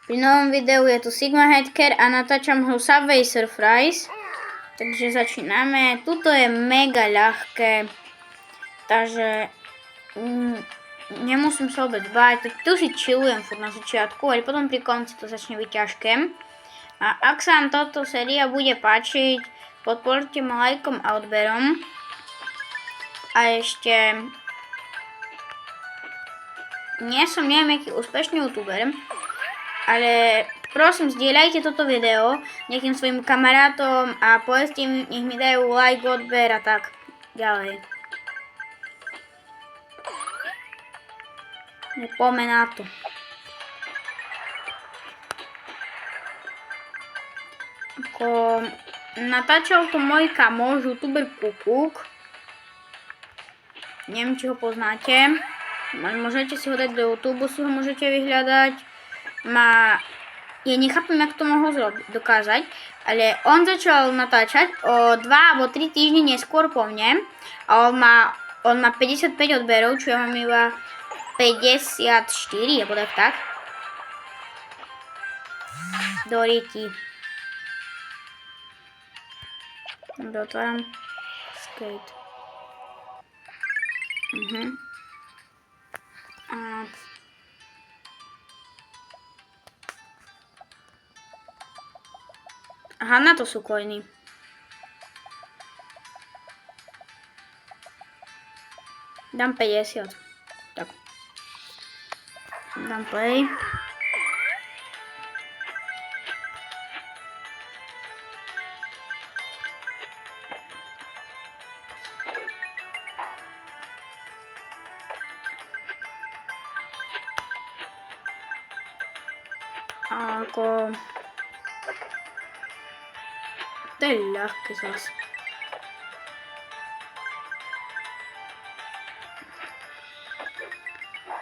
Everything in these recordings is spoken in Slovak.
Pri novom videu je tu Sigma Hacker a natáčam ho Subway Surprise. Takže začíname. Tuto je mega ľahké. Takže nemusím sa vôbec báť. Tu si chillujem furt na začiatku, ale potom pri konci to začne byť ťažké. A ak sa vám toto séria bude páčiť, podporte ma lajkom a odberom. A ešte nie som neviem aký úspešný youtuber, ale prosím, zdieľajte toto video nejakým svojim kamarátom a povedzte im, nech mi dajú like, odber a tak ďalej. Poďme na to. Natáčal to môj kamoš, youtuber Kukuk. Neviem, či ho poznáte. Môžete si ho dať do YouTube, si ho môžete vyhľadať. Ja nechápem, jak to mohol dokázať, ale on začal natáčať o 2 alebo 3 týždne neskôr po mne a on má 55 odberov, čo ja mám iba 54, alebo tak. Do riti. Otváram skate. Aha, na to sú coiny. Dám 50. Tak. Dám play. To je ľahké zase.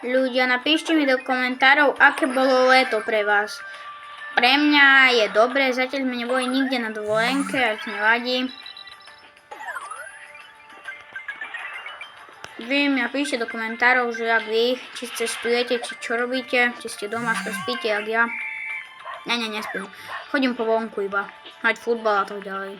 Ľudia, napíšte mi do komentárov, aké bolo leto pre vás. Pre mňa je dobré, zatiaľ sme neboli nikde na dovolenke, ak nevadí. Vy mi napíšte do komentárov, že ak vy, či cestujete, či čo robíte, či ste doma, spíte, jak ja. Nespím. Chodím po vonku iba. Hrať futbal a tak ďalej.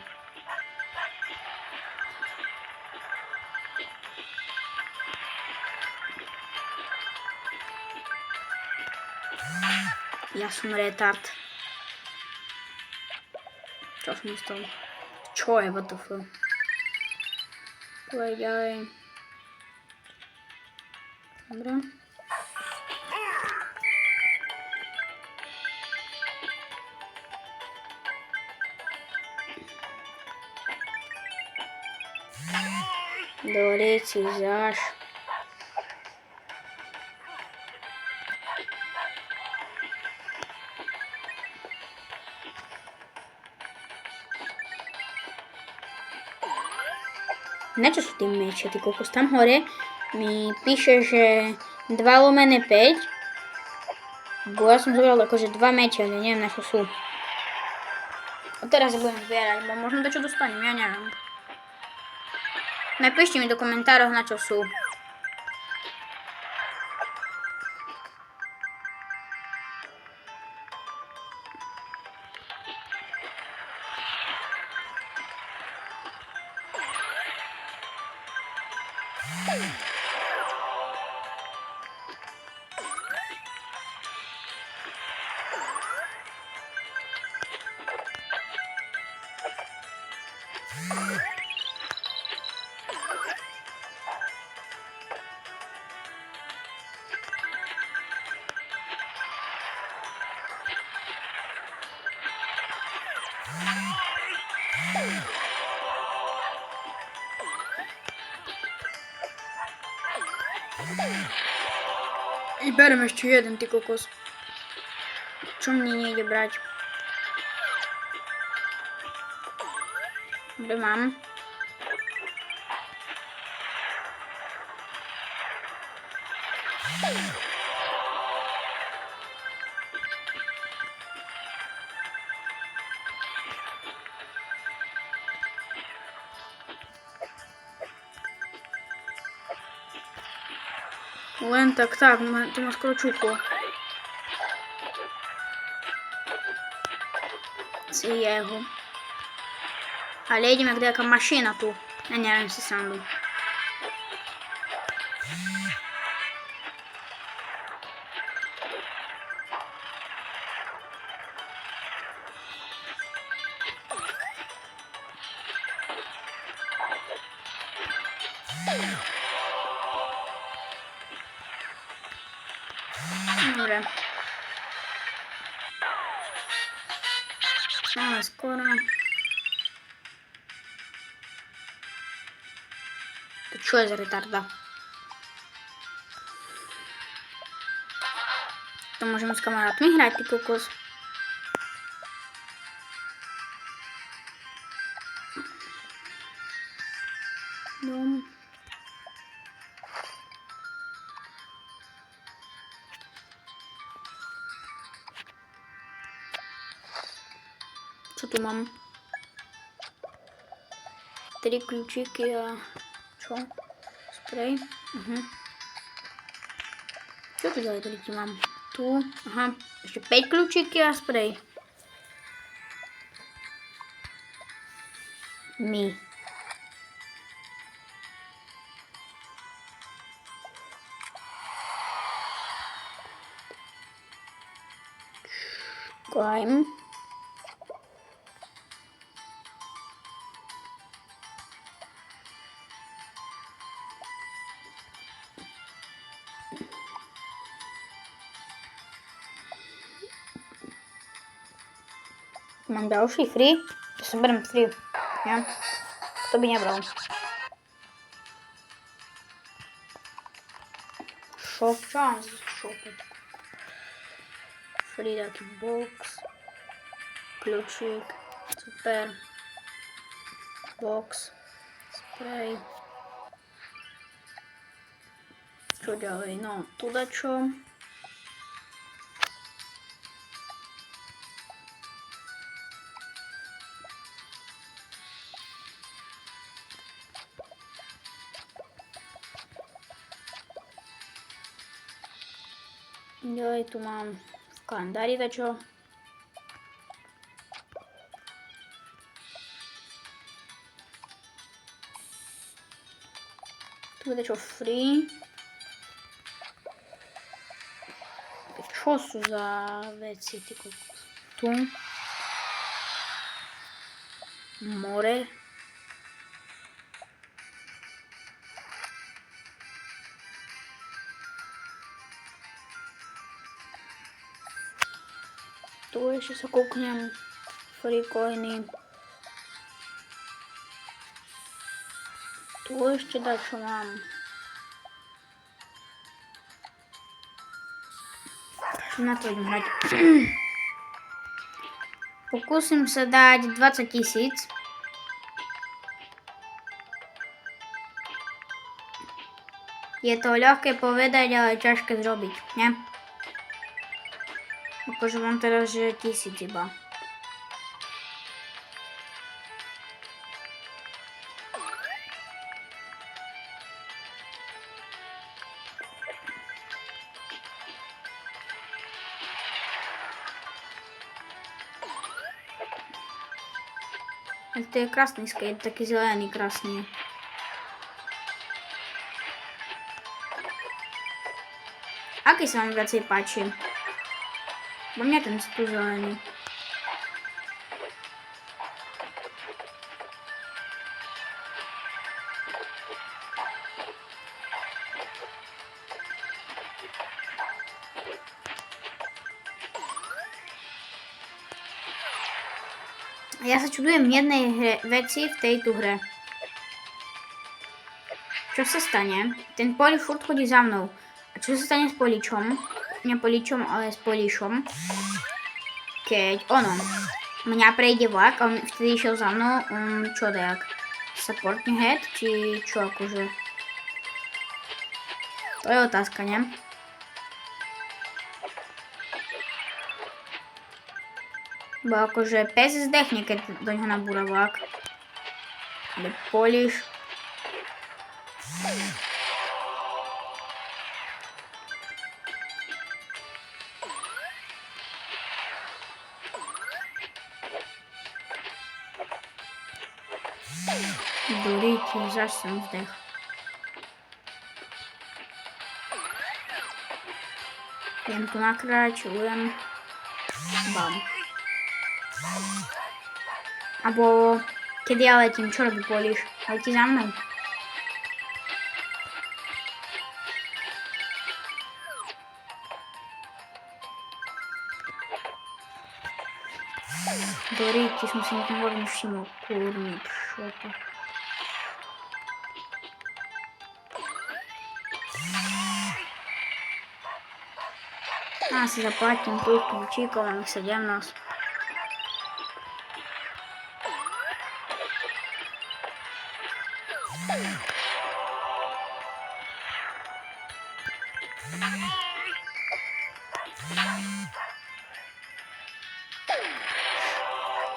Ja som retard. Čo som stal? Čo je, what the fuck? Poď ďalej. Dobre. Dole si zaš. Na čo sú tie meče, ty kokos? Tam hore mi píše, že 2/5. Bo ja som zobral akože 2 meče, ale neviem na čo sú. A teraz budem zbierať, bo možno to čo dostanem, ja neviem. Napíšte mi do komentárov, na čo sú. I berem ešte jeden, ty kokos. Čo mne nejde brať? Dobre, mám. Len tak, to ma skoro čuklo. Це є його. Але їдемо як деяка машина тут. Я не знаю, це сам був. Добре. Саме скоро. Тут що за ретарда? То можемо з камератами грати кокос. Дом. Що тут мам? 3 ключики, а що? Спрей. Угу. Що тут за ключики, мам? Ту. Ага. Ще 5 ключики, а спрей. Мій. Шукаємо. Нам дал фри. Соберем фри. Ja. Kto by nebral? Shop. Čo mám z shopu? Free taký box. Kľúčik. Super. Box. Spray. Čo ďalej? No, tu dačo. Ďalej tu mám v kalendári dačo. Tu je dačo free. Čo sú za veci? Tu. More. Tu ešte sa kúknem. Free coiny. Tu ešte dačo mám. Na to idem hrať. Pokúsim sa dať 20 000. Je to ľahké povedať, ale ťažké zrobiť, ne? Akože mám teraz, že 1000 iba. Ale to je krásny skate, taký zelený krásny. Aký sa vám viacej páči? Bo mňa ten tu zelený. Ja sa čudujem jednej veci v tejto hre. Čo sa stane? Ten Poli furt chodí za mnou. A čo sa stane s Poličom? Nie Poličom, ale s Polišom. Keď mňa prejde vlak a on vtedy išiel za mnou, čo dajak? Supportný head, či čo akože? To je otázka, ne? Bo akože pes zdechne, keď do ňoho nabúra vlak. Ale Poliš. Дурите, zaś sam zdech. Jem tu nakrać, jem. Bam. Albo kiedy ja lecim, co robi Polisz? Leci za mną. Дурите, в смысле, не можем всему. Курник, что-то. Нас заплатим тут ключиком, сидим нас.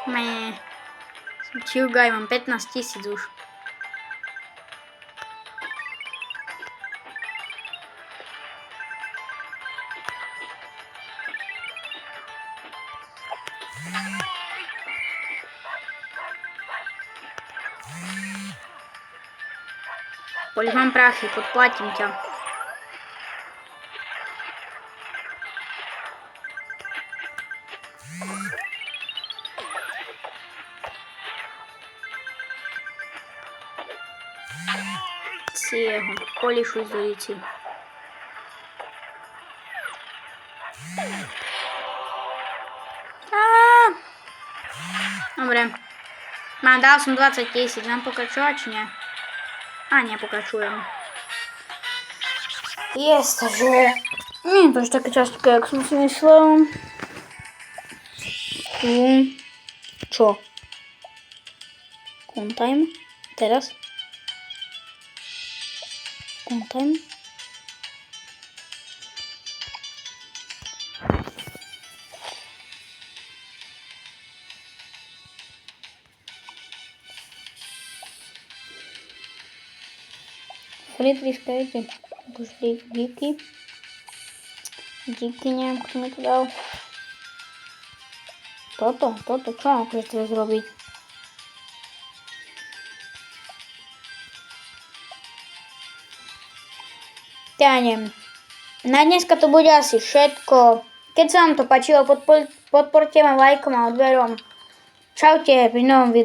Мэ. Чугай, вам 15 000 душ. Полигон прахи, подплатим тебя. Цього, Полішу здається. Добре. Дав сам 20 000, нам покачувати чи ні? А, не, покачуємо. Jest, że... Nie, to już taka ciastka jak sobie myślałam. Tu... Co? Kątajmy? Teraz? Kątajmy? Friedrich skajcie. Dziki. Dziki, nie wiem, kto mi to dał. To, co on chce zrobić? Ja nie wiem. Na dneska to bude asi všetko. Keď sa vám to páčilo, podporte ma lajkom a odberom. Čaute pri novom videu.